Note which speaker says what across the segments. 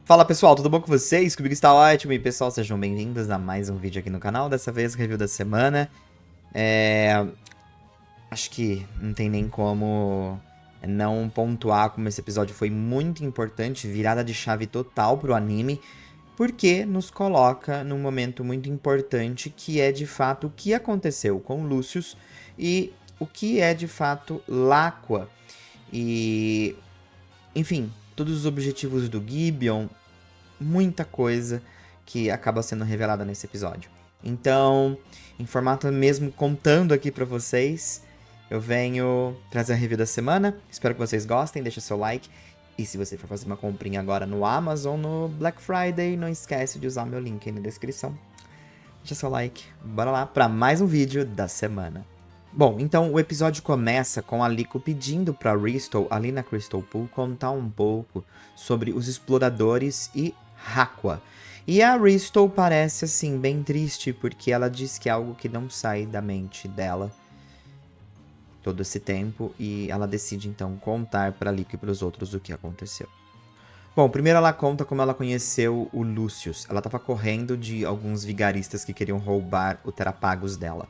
Speaker 1: Fala pessoal, tudo bom com vocês? Comigo está ótimo e pessoal, sejam bem-vindos a mais um vídeo aqui no canal, dessa vez review da semana. Acho que não tem nem como não pontuar como esse episódio foi muito importante, virada de chave total pro anime, porque nos coloca num momento muito importante que é de fato o que aconteceu com Lucius e o que é de fato Laqua. E, enfim, todos os objetivos do Gibeon, muita coisa que acaba sendo revelada nesse episódio. Então, em formato mesmo contando aqui pra vocês, eu venho trazer a review da semana. Espero que vocês gostem, deixa seu like. E se você for fazer uma comprinha agora no Amazon, no Black Friday, não esquece de usar meu link aí na descrição. Deixa seu like, bora lá para mais um vídeo da semana. Bom, então o episódio começa com a Liko pedindo para Ristle, ali na Crystal Pool, contar um pouco sobre os exploradores e Haqua. E a Ristle parece, assim, bem triste, porque ela diz que é algo que não sai da mente dela todo esse tempo, e ela decide, então, contar para Liko e para os outros o que aconteceu. Bom, primeiro ela conta como ela conheceu o Lucius. Ela estava correndo de alguns vigaristas que queriam roubar o Terapagos dela.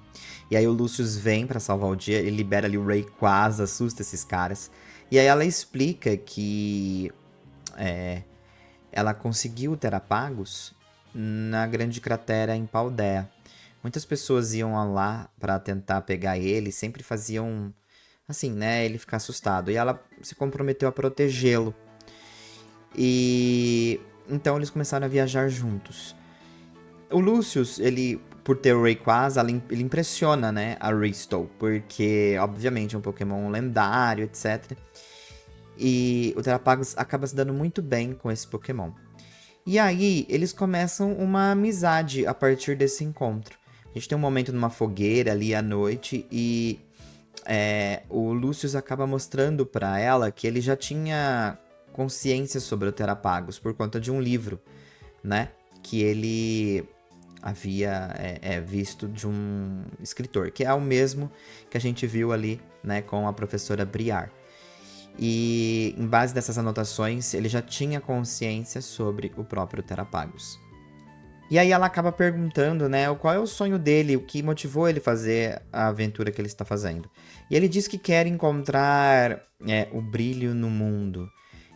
Speaker 1: E aí o Lucius vem para salvar o dia, ele libera ali o Rayquaza, assusta esses caras. E aí ela explica que ela conseguiu o Terapagos na grande cratera em Paldea. Muitas pessoas iam lá para tentar pegar ele, sempre faziam assim, né, ele ficar assustado. E ela se comprometeu a protegê-lo. E então eles começaram a viajar juntos. O Lucius, ele, por ter o Rayquaza, ele impressiona, né, a Ristle, porque, obviamente, é um Pokémon lendário, etc. E o Terapagos acaba se dando muito bem com esse Pokémon. E aí, eles começam uma amizade a partir desse encontro. A gente tem um momento numa fogueira ali à noite e o Lucius acaba mostrando pra ela que ele já tinha consciência sobre o Terapagos por conta de um livro, né? Que ele havia visto de um escritor, que é o mesmo que a gente viu ali, né, com a professora Briar. E em base dessas anotações, ele já tinha consciência sobre o próprio Terapagos. E aí ela acaba perguntando, né, qual é o sonho dele, o que motivou ele a fazer a aventura que ele está fazendo. E ele diz que quer encontrar o brilho no mundo.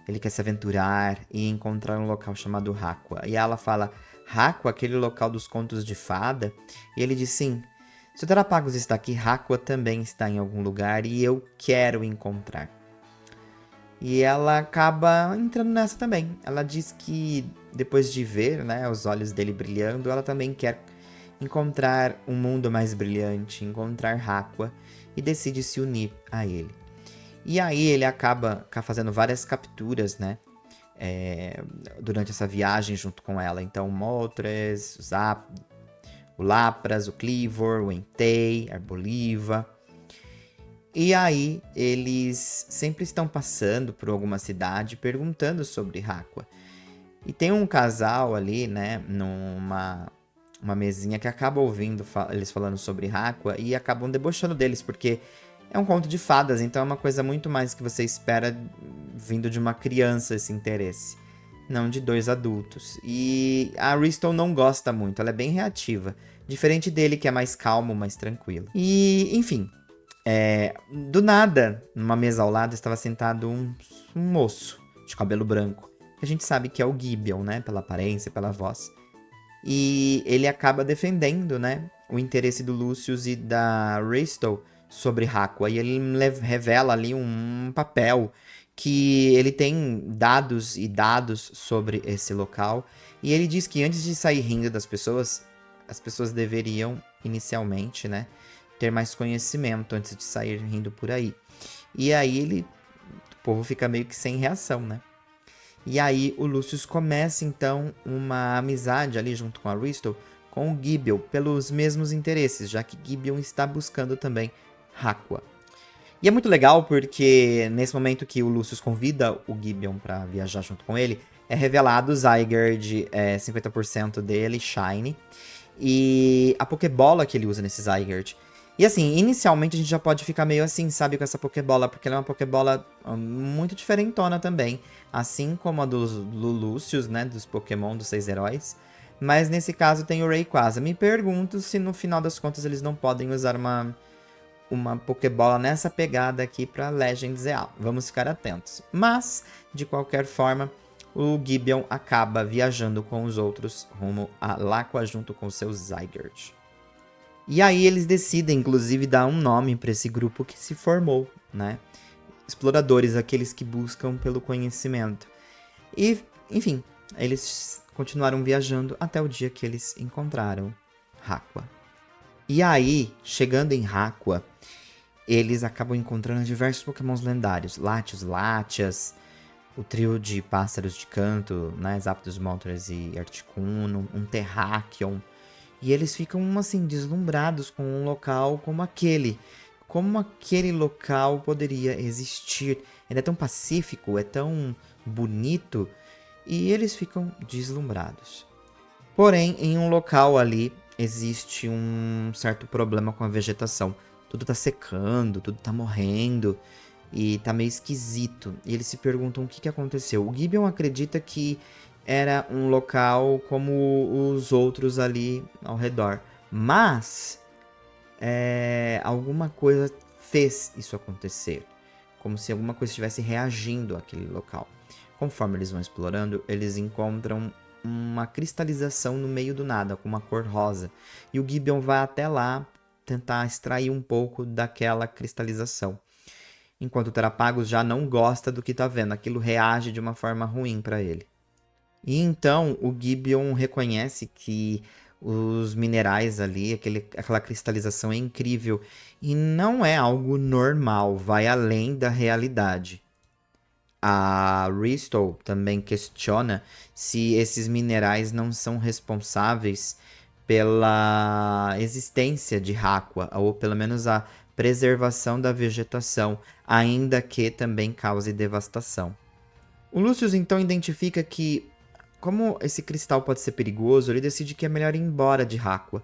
Speaker 1: Ele quer se aventurar e encontrar um local chamado Haqua. E ela fala, Haqua, aquele local dos contos de fada? E ele diz, sim, se o Terapagos está aqui, Haqua também está em algum lugar e eu quero encontrar. E ela acaba entrando nessa também. Ela diz que depois de ver, né, os olhos dele brilhando, ela também quer encontrar um mundo mais brilhante, encontrar Haqua e decide se unir a ele. E aí ele acaba fazendo várias capturas, né, durante essa viagem junto com ela. Então, o Moltres, o Lapras, o Kleavor, o Entei, a Arboliva. E aí, eles sempre estão passando por alguma cidade perguntando sobre Haqua. E tem um casal ali, né, numa uma mesinha que acaba ouvindo eles falando sobre Haqua e acabam debochando deles, porque é um conto de fadas, então é uma coisa muito mais que você espera vindo de uma criança esse interesse, não de dois adultos. E a Ristle não gosta muito, ela é bem reativa, diferente dele que é mais calmo, mais tranquilo. E, enfim, do nada, numa mesa ao lado, estava sentado um moço de cabelo branco. A gente sabe que é o Gibeon, né? Pela aparência, pela voz. E ele acaba defendendo, né? O interesse do Lucius e da Ristle sobre Haqua. E ele revela ali um papel que ele tem dados e dados sobre esse local. E ele diz que antes de sair rindo das pessoas, as pessoas deveriam, inicialmente, né? Ter mais conhecimento antes de sair rindo por aí. E aí o povo fica meio que sem reação, né? E aí o Lucius começa então uma amizade ali junto com a Ristle com o Gibeon pelos mesmos interesses, já que Gibeon está buscando também Haqua. E é muito legal porque nesse momento que o Lucius convida o Gibeon para viajar junto com ele, é revelado o Zygarde, 50% dele, Shine, e a Pokébola que ele usa nesse Zygarde E assim, inicialmente a gente já pode ficar meio assim, sabe, com essa Pokébola, porque ela é uma Pokébola muito diferentona também. Assim como a dos Lúcius, né, dos Pokémon, dos 6 heróis. Mas nesse caso tem o Rayquaza. Me pergunto se no final das contas eles não podem usar uma Pokébola nessa pegada aqui para Legends EA. Vamos ficar atentos. Mas, de qualquer forma, o Gideon acaba viajando com os outros rumo a Laqua junto com seus Zygarde. E aí eles decidem, inclusive, dar um nome para esse grupo que se formou, né? Exploradores, aqueles que buscam pelo conhecimento. E, enfim, eles continuaram viajando até o dia que eles encontraram Haqua. E aí, chegando em Haqua, eles acabam encontrando diversos pokémons lendários. Latios, Latias, o trio de pássaros de canto, né? Zapdos, Moltres e Articuno, um Terrakion. E eles ficam, assim, deslumbrados com um local como aquele. Como aquele local poderia existir. Ele é tão pacífico, é tão bonito. E eles ficam deslumbrados. Porém, em um local ali, existe um certo problema com a vegetação. Tudo tá secando, tudo tá morrendo. E tá meio esquisito. E eles se perguntam o que aconteceu. O Gideon acredita que era um local como os outros ali ao redor. Mas alguma coisa fez isso acontecer. Como se alguma coisa estivesse reagindo àquele local. Conforme eles vão explorando, eles encontram uma cristalização no meio do nada, com uma cor rosa. E o Gideon vai até lá tentar extrair um pouco daquela cristalização. Enquanto o Terapagos já não gosta do que tá vendo, aquilo reage de uma forma ruim para ele. E então o Gideon reconhece que os minerais ali, aquela cristalização é incrível e não é algo normal, vai além da realidade. A Ristow também questiona se esses minerais não são responsáveis pela existência de Haqua, ou pelo menos a preservação da vegetação, ainda que também cause devastação. O Lucius então identifica que, como esse cristal pode ser perigoso, ele decide que é melhor ir embora de Haqua,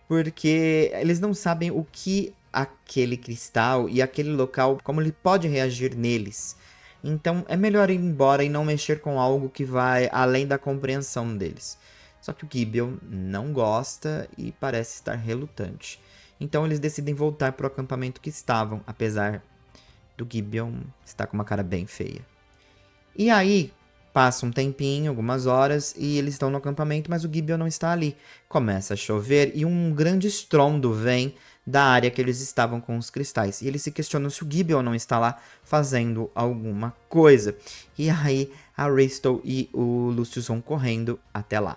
Speaker 1: porque eles não sabem o que aquele cristal e aquele local, como ele pode reagir neles. Então é melhor ir embora e não mexer com algo que vai além da compreensão deles. Só que o Gideon não gosta e parece estar relutante. Então eles decidem voltar para o acampamento que estavam, apesar do Gideon estar com uma cara bem feia. E aí, passa um tempinho, algumas horas, e eles estão no acampamento, mas o Gideon não está ali. Começa a chover e um grande estrondo vem da área que eles estavam com os cristais. E eles se questionam se o Gideon não está lá fazendo alguma coisa. E aí, a Ristow e o Lucius vão correndo até lá.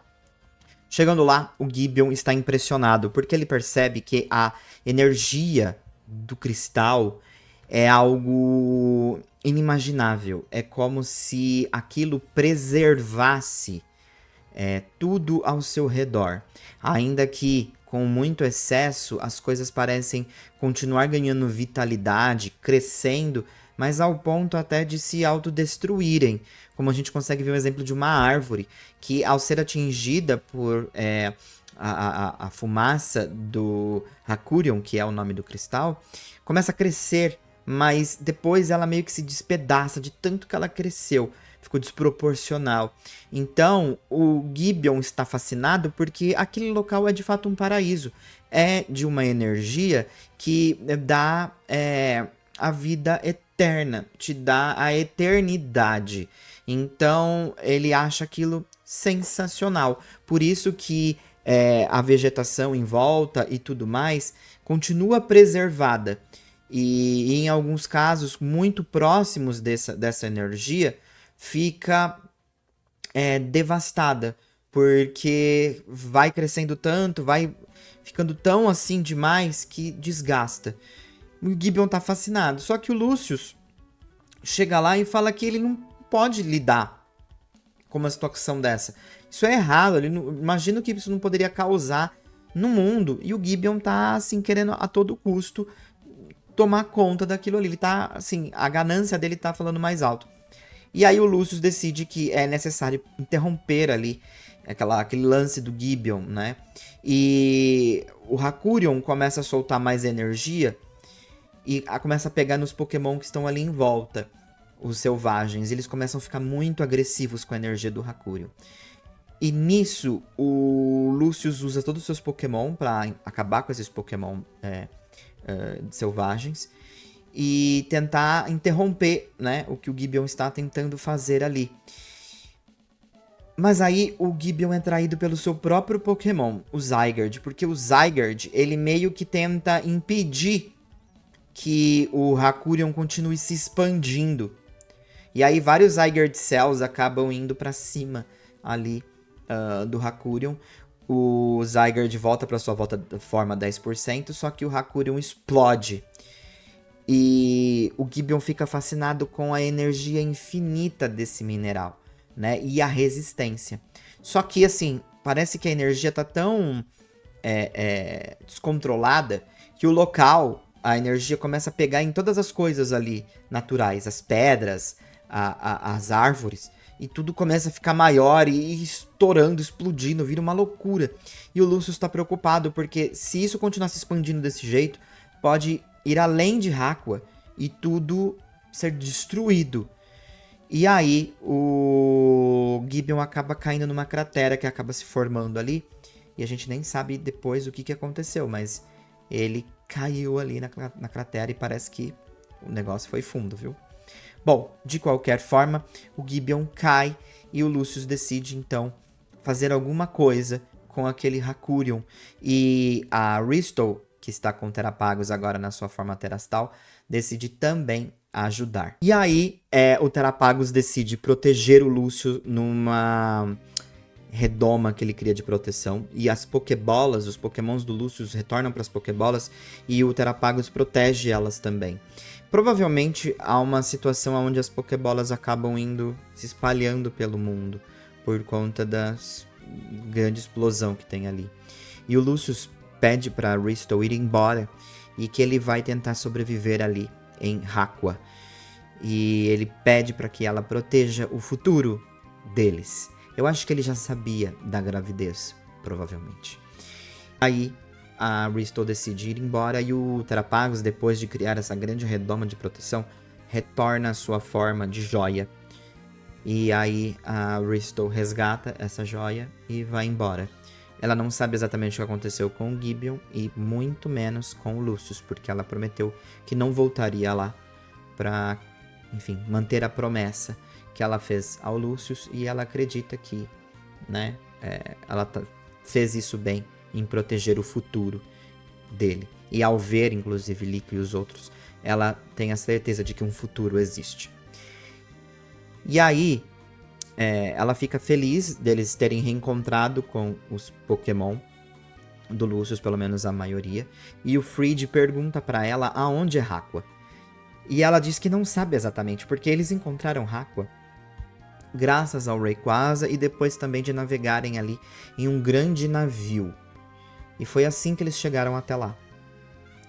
Speaker 1: Chegando lá, o Gideon está impressionado, porque ele percebe que a energia do cristal é algo inimaginável. É como se aquilo preservasse tudo ao seu redor. Ainda que com muito excesso, as coisas parecem continuar ganhando vitalidade, crescendo, mas ao ponto até de se autodestruírem. Como a gente consegue ver um exemplo de uma árvore que, ao ser atingida por a fumaça do Hakurion, que é o nome do cristal, começa a crescer, mas depois ela meio que se despedaça de tanto que ela cresceu. Ficou desproporcional. Então, o Gideon está fascinado porque aquele local é de fato um paraíso. É de uma energia que dá a vida eterna, te dá a eternidade. Então, ele acha aquilo sensacional. Por isso que a vegetação em volta e tudo mais continua preservada. E em alguns casos muito próximos dessa energia, fica devastada, porque vai crescendo tanto, vai ficando tão assim demais que desgasta. O Gideon tá fascinado, só que o Lucius chega lá e fala que ele não pode lidar com uma situação dessa. Isso é errado, imagino que isso não poderia causar no mundo, e o Gideon tá assim querendo a todo custo tomar conta daquilo ali. Ele tá assim, a ganância dele tá falando mais alto. E aí o Lucius decide que é necessário interromper ali aquele lance do Gibeon, né? E o Hakurion começa a soltar mais energia e começa a pegar nos Pokémon que estão ali em volta, os selvagens. Eles começam a ficar muito agressivos com a energia do Hakurion. E nisso, o Lucius usa todos os seus Pokémon para acabar com esses Pokémon selvagens e tentar interromper, né, o que o Gibeon está tentando fazer ali. Mas aí o Gibeon é traído pelo seu próprio Pokémon, o Zygarde, porque o Zygarde, ele meio que tenta impedir que o Hakurion continue se expandindo. E aí vários Zygarde Cells acabam indo pra cima ali do Hakurion. O Zygarde volta pra sua forma 10%, só que o Hakurion explode. E o Gibeon fica fascinado com a energia infinita desse mineral, né? E a resistência. Só que, assim, parece que a energia tá tão descontrolada que o local, a energia começa a pegar em todas as coisas ali naturais, as pedras, as árvores, e tudo começa a ficar maior e estourando, explodindo, vira uma loucura. E o Lucius está preocupado porque se isso continuar se expandindo desse jeito, pode ir além de Haqua e tudo ser destruído. E aí o Gibeon acaba caindo numa cratera que acaba se formando ali. E a gente nem sabe depois o que aconteceu, mas ele caiu ali na cratera e parece que o negócio foi fundo, viu? Bom, de qualquer forma, o Gibeon cai e o Lucius decide, então, fazer alguma coisa com aquele Hakurion. E a Ristow, que está com Terapagos agora na sua forma terastal, decide também ajudar. E aí, o Terapagos decide proteger o Lúcio numa redoma que ele cria de proteção. E as Pokébolas, os Pokémons do Lucius retornam para as Pokébolas e o Terapagos protege elas também. Provavelmente há uma situação onde as Pokébolas acabam se espalhando pelo mundo por conta da grande explosão que tem ali. E o Lucius pede para Ristow ir embora e que ele vai tentar sobreviver ali em Haqua. E ele pede para que ela proteja o futuro deles. Eu acho que ele já sabia da gravidez, provavelmente. Aí a Ristow decide ir embora e o Terapagos, depois de criar essa grande redoma de proteção, retorna à sua forma de joia. E aí a Ristow resgata essa joia e vai embora. Ela não sabe exatamente o que aconteceu com o Gibeon e muito menos com o Lucius, porque ela prometeu que não voltaria lá para, enfim, manter a promessa que ela fez ao Lucius, e ela acredita que, né, ela fez isso bem em proteger o futuro dele. E ao ver, inclusive, Lico e os outros, ela tem a certeza de que um futuro existe. E aí, ela fica feliz deles terem reencontrado com os Pokémon do Lucius, pelo menos a maioria. E o Fried pergunta para ela aonde é Haqua. E ela diz que não sabe exatamente, porque eles encontraram Haqua graças ao Rayquaza e depois também de navegarem ali em um grande navio. E foi assim que eles chegaram até lá.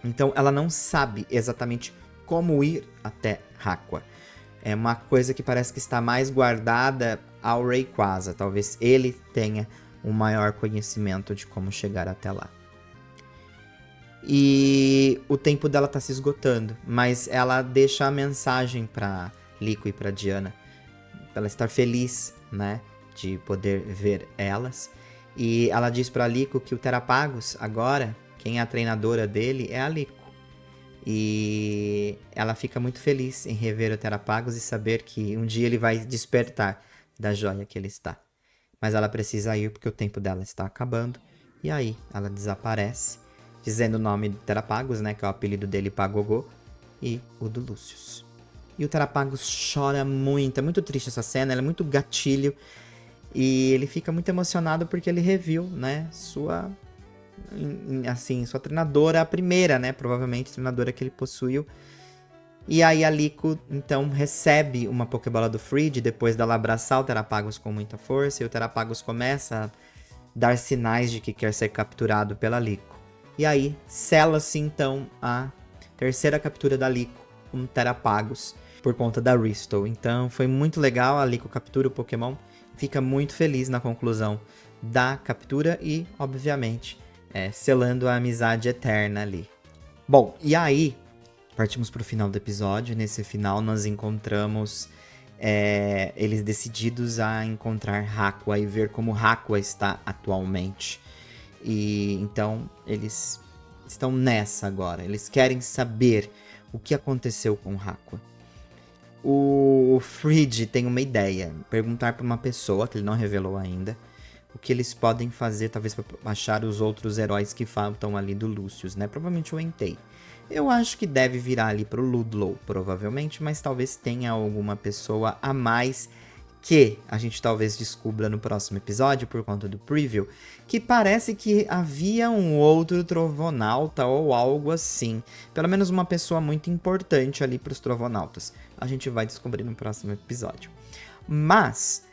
Speaker 1: Então ela não sabe exatamente como ir até Haqua. É uma coisa que parece que está mais guardada ao Rayquaza. Talvez ele tenha um maior conhecimento de como chegar até lá. E o tempo dela está se esgotando, mas ela deixa a mensagem para Lico e para Diana, pra ela estar feliz, né, de poder ver elas. E ela diz para Lico que o Terapagos, agora, quem é a treinadora dele é a Lico. E ela fica muito feliz em rever o Terapagos e saber que um dia ele vai despertar da joia que ele está. Mas ela precisa ir porque o tempo dela está acabando. E aí ela desaparece, dizendo o nome do Terapagos, né, que é o apelido dele, Pagogô, e o do Lucius. E o Terapagos chora muito, é muito triste essa cena, ela é muito gatilho. E ele fica muito emocionado porque ele reviu, né, sua treinadora, a primeira, né, provavelmente a treinadora que ele possuiu. E aí a Lico, então, recebe uma Pokébola do Fried, depois dela abraçar o Terapagos com muita força, e o Terapagos começa a dar sinais de que quer ser capturado pela Lico. E aí, sela-se, então, a terceira captura da Lico, um Terapagos, por conta da Ristow. Então, foi muito legal, a Lico captura o Pokémon, fica muito feliz na conclusão da captura e, obviamente, selando a amizade eterna ali. Bom, e aí, partimos pro final do episódio. Nesse final, nós encontramos eles decididos a encontrar Hakkua e ver como Hakkua está atualmente. E então, eles estão nessa agora. Eles querem saber o que aconteceu com Hakkua. O Fridge tem uma ideia. Perguntar para uma pessoa, que ele não revelou ainda, o que eles podem fazer, talvez, para achar os outros heróis que faltam ali do Lucius, né? Provavelmente o Entei. Eu acho que deve virar ali pro Ludlow, provavelmente, mas talvez tenha alguma pessoa a mais que a gente talvez descubra no próximo episódio, por conta do preview, que parece que havia um outro Trovonauta ou algo assim. Pelo menos uma pessoa muito importante ali pros Trovonautas. A gente vai descobrir no próximo episódio. Mas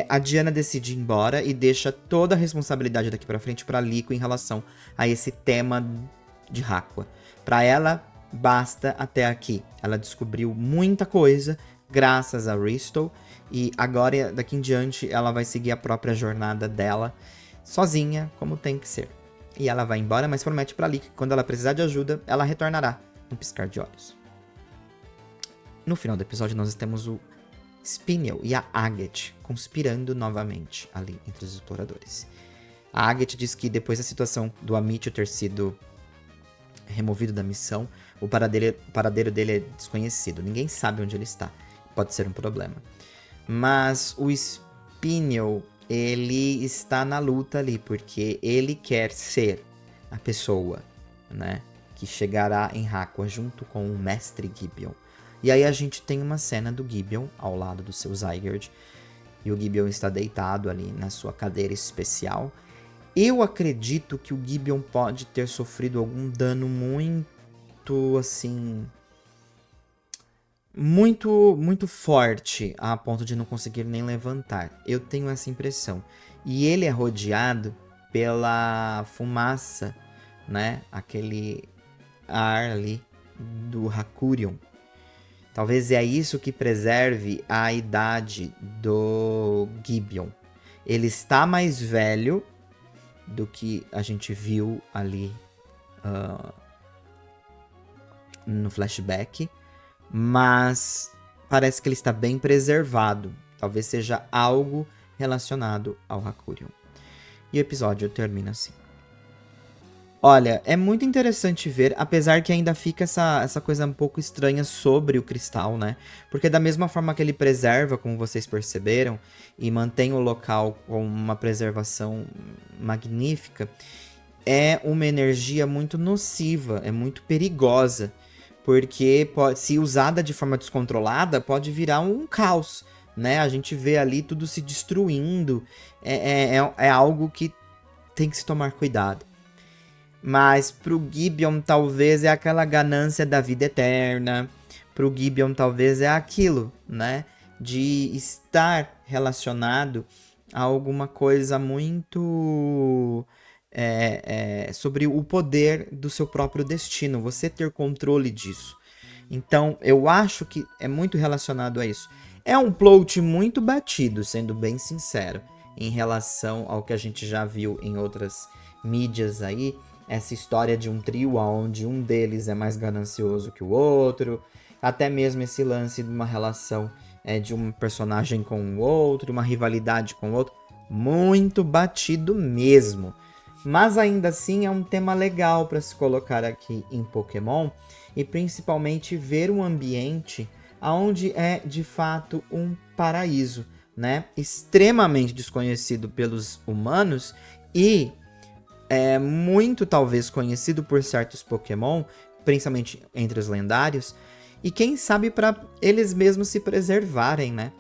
Speaker 1: a Diana decide ir embora e deixa toda a responsabilidade daqui pra frente pra Liko em relação a esse tema de Hakkua. Pra ela, basta até aqui. Ela descobriu muita coisa graças a Risto. E agora, daqui em diante, ela vai seguir a própria jornada dela, sozinha, como tem que ser. E ela vai embora, mas promete pra Liko que quando ela precisar de ajuda, ela retornará num piscar de olhos. No final do episódio, nós temos o Spinel e a Agate conspirando novamente ali entre os exploradores. A Agate diz que depois da situação do Amityville ter sido removido da missão, o paradeiro dele é desconhecido. Ninguém sabe onde ele está. Pode ser um problema. Mas o Spinel, ele está na luta ali, porque ele quer ser a pessoa, né, que chegará em Hakkua junto com o Mestre Gibeon. E aí a gente tem uma cena do Gibeon ao lado do seu Zygarde, e o Gibeon está deitado ali na sua cadeira especial. Eu acredito que o Gibeon pode ter sofrido algum dano muito, assim, muito forte, a ponto de não conseguir nem levantar. Eu tenho essa impressão. E ele é rodeado pela fumaça, né? Aquele ar ali do Hakurion. Talvez é isso que preserve a idade do Gibeon. Ele está mais velho do que a gente viu ali no flashback, mas parece que ele está bem preservado. Talvez seja algo relacionado ao Hakurion. E o episódio termina assim. Olha, é muito interessante ver, apesar que ainda fica essa coisa um pouco estranha sobre o cristal, né? Porque da mesma forma que ele preserva, como vocês perceberam, e mantém o local com uma preservação magnífica, é uma energia muito nociva, é muito perigosa. Porque se usada de forma descontrolada, pode virar um caos, né? A gente vê ali tudo se destruindo. É algo que tem que se tomar cuidado. Mas pro Gibeon talvez é aquela ganância da vida eterna. Pro Gibeon talvez é aquilo, né? De estar relacionado a alguma coisa muito sobre o poder do seu próprio destino. Você ter controle disso. Então eu acho que é muito relacionado a isso. É um plot muito batido, sendo bem sincero, em relação ao que a gente já viu em outras mídias aí. Essa história de um trio onde um deles é mais ganancioso que o outro, até mesmo esse lance de uma relação de um personagem com o outro, uma rivalidade com o outro, muito batido mesmo. Mas ainda assim é um tema legal para se colocar aqui em Pokémon, e principalmente ver um ambiente onde é de fato um paraíso, né? Extremamente desconhecido pelos humanos e muito talvez conhecido por certos Pokémon, principalmente entre os lendários, e quem sabe para eles mesmos se preservarem, né?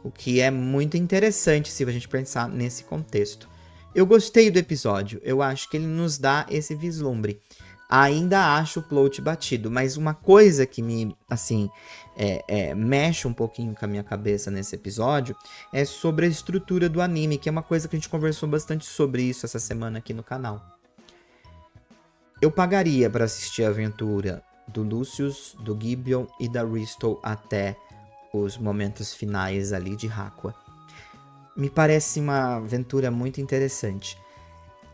Speaker 1: O que é muito interessante se a gente pensar nesse contexto. Eu gostei do episódio, eu acho que ele nos dá esse vislumbre. Ainda acho o plot batido, mas uma coisa que me, assim, mexe um pouquinho com a minha cabeça nesse episódio é sobre a estrutura do anime, que é uma coisa que a gente conversou bastante sobre isso essa semana aqui no canal. Eu pagaria para assistir a aventura do Lucius, do Gibeon e da Risto até os momentos finais ali de Hakkua. me parece uma aventura muito interessante.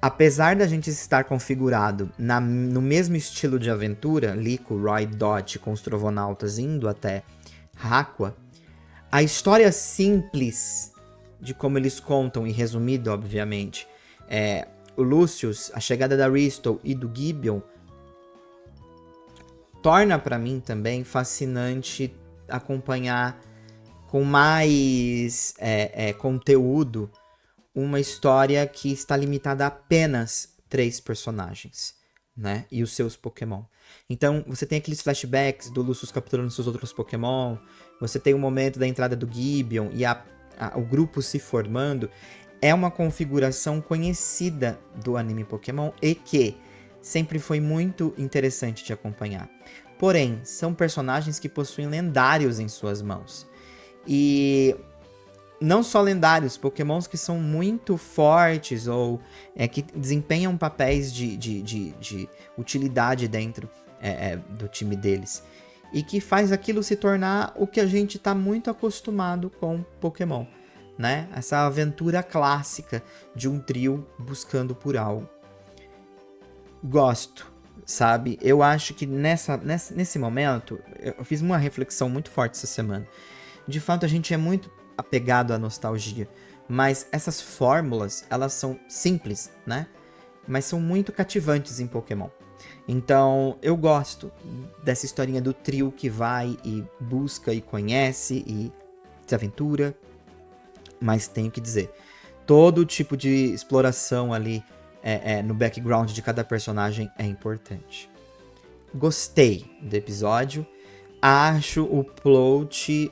Speaker 1: Apesar da gente estar configurado no mesmo estilo de aventura, ali com o Roy Dodge com os Trovonautas indo até Hakua, a história simples de como eles contam, e resumido, obviamente, o Lucius, a chegada da Ristol e do Gibeon, torna para mim também fascinante acompanhar com mais conteúdo uma história que está limitada a apenas 3 personagens, né? E os seus Pokémon. Então, você tem aqueles flashbacks do Lucius capturando seus outros Pokémon, você tem o momento da entrada do Gibeon e o grupo se formando. É uma configuração conhecida do anime Pokémon e que sempre foi muito interessante de acompanhar. Porém, são personagens que possuem lendários em suas mãos. E não só lendários, Pokémons que são muito fortes ou que desempenham papéis de utilidade dentro do time deles. E que faz aquilo se tornar o que a gente está muito acostumado com Pokémon, né? Essa aventura clássica de um trio buscando por algo. Gosto, sabe? Eu acho que nesse momento, eu fiz uma reflexão muito forte essa semana. De fato, a gente é muito apegado à nostalgia, mas essas fórmulas, elas são simples, né? Mas são muito cativantes em Pokémon. Então, eu gosto dessa historinha do trio que vai e busca e conhece e se aventura. Mas tenho que dizer, todo tipo de exploração ali no background de cada personagem é importante. Gostei do episódio. Acho o plot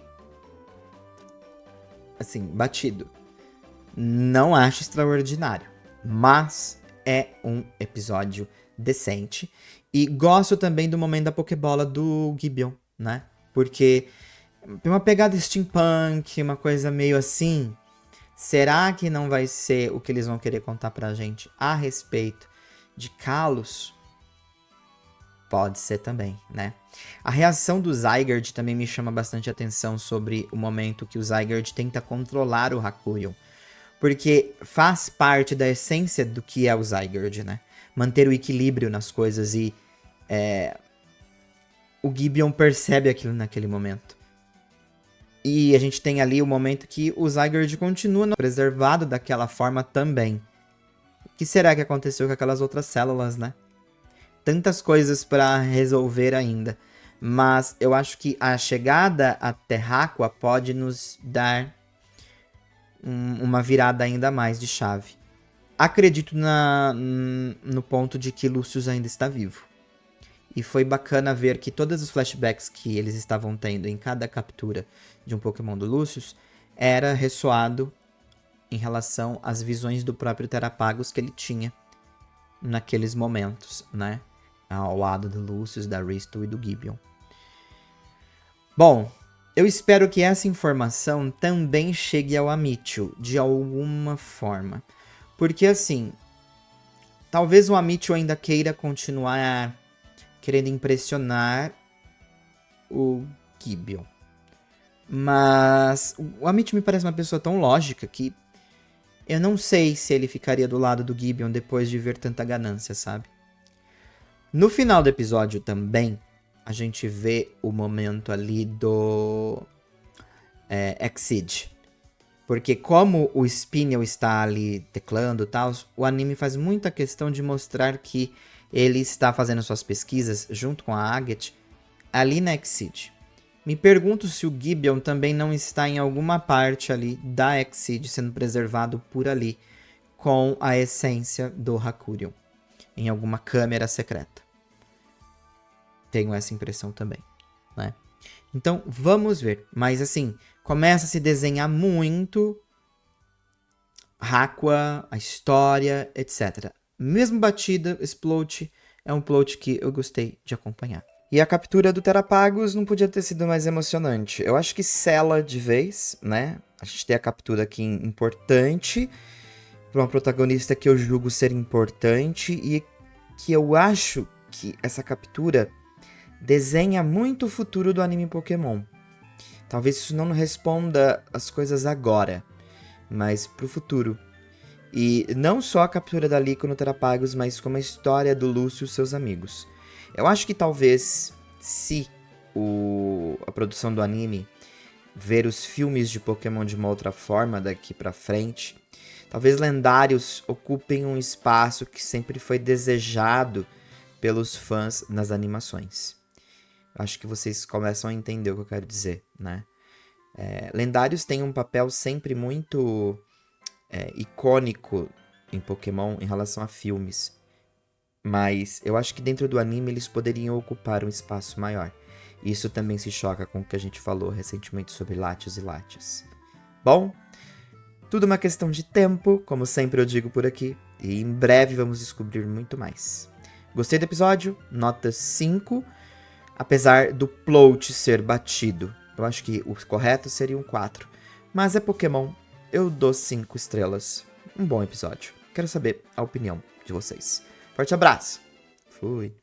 Speaker 1: assim, batido. Não acho extraordinário, mas é um episódio decente. E gosto também do momento da Pokébola do Gibeon, né? Porque tem uma pegada steampunk, uma coisa meio assim. Será que não vai ser o que eles vão querer contar pra gente a respeito de Kalos? Pode ser também, né? A reação do Zygarde também me chama bastante atenção sobre o momento que o Zygarde tenta controlar o Hakurion. Porque faz parte da essência do que é o Zygarde, né? Manter o equilíbrio nas coisas e o Gibeon percebe aquilo naquele momento. E a gente tem ali o momento que o Zygarde continua preservado daquela forma também. O que será que aconteceu com aquelas outras células, né? Tantas coisas para resolver ainda. Mas eu acho que a chegada até Hakua pode nos dar uma virada ainda mais de chave. Acredito no ponto de que Lucius ainda está vivo. E foi bacana ver que todos os flashbacks que eles estavam tendo em cada captura de um Pokémon do Lucius era ressoado em relação às visões do próprio Terapagos que ele tinha naqueles momentos, né? Ao lado do Lucius, da Ristol e do Gibeon. Bom, eu espero que essa informação também chegue ao Amityville de alguma forma. Porque assim, talvez o Amityville ainda queira continuar querendo impressionar o Gibeon. Mas o Amityville me parece uma pessoa tão lógica que eu não sei se ele ficaria do lado do Gibeon depois de ver tanta ganância, sabe? No final do episódio também, a gente vê o momento ali do Exceed. Porque como o Spinel está ali teclando e tal, o anime faz muita questão de mostrar que ele está fazendo suas pesquisas junto com a Agate ali na Exceed. Me pergunto se o Gibeon também não está em alguma parte ali da Exceed sendo preservado por ali com a essência do Hakurion. Em alguma câmera secreta. Tenho essa impressão também, né? Então, vamos ver. Mas, assim, começa a se desenhar muito Hakua, a história, etc. Mesmo batida, esse plot é um plot que eu gostei de acompanhar. E a captura do Terapagos não podia ter sido mais emocionante. Eu acho que sela de vez, né? A gente tem a captura aqui importante para uma protagonista que eu julgo ser importante e que eu acho que essa captura desenha muito o futuro do anime Pokémon. Talvez isso não responda as coisas agora, mas pro futuro. E não só a captura da Liko no Terrapagos, mas como a história do Lúcio e seus amigos. Eu acho que talvez, se a produção do anime ver os filmes de Pokémon de uma outra forma daqui pra frente, talvez lendários ocupem um espaço que sempre foi desejado pelos fãs nas animações. Acho que vocês começam a entender o que eu quero dizer, né? Lendários têm um papel sempre muito icônico em Pokémon em relação a filmes. Mas eu acho que dentro do anime eles poderiam ocupar um espaço maior. Isso também se choca com o que a gente falou recentemente sobre Latios e Latias. Bom, tudo uma questão de tempo, como sempre eu digo por aqui, e em breve vamos descobrir muito mais. Gostei do episódio? Nota 5, apesar do plot ser batido. Eu acho que o correto seria um 4. Mas é Pokémon, eu dou 5 estrelas. Um bom episódio. Quero saber a opinião de vocês. Forte abraço. Fui.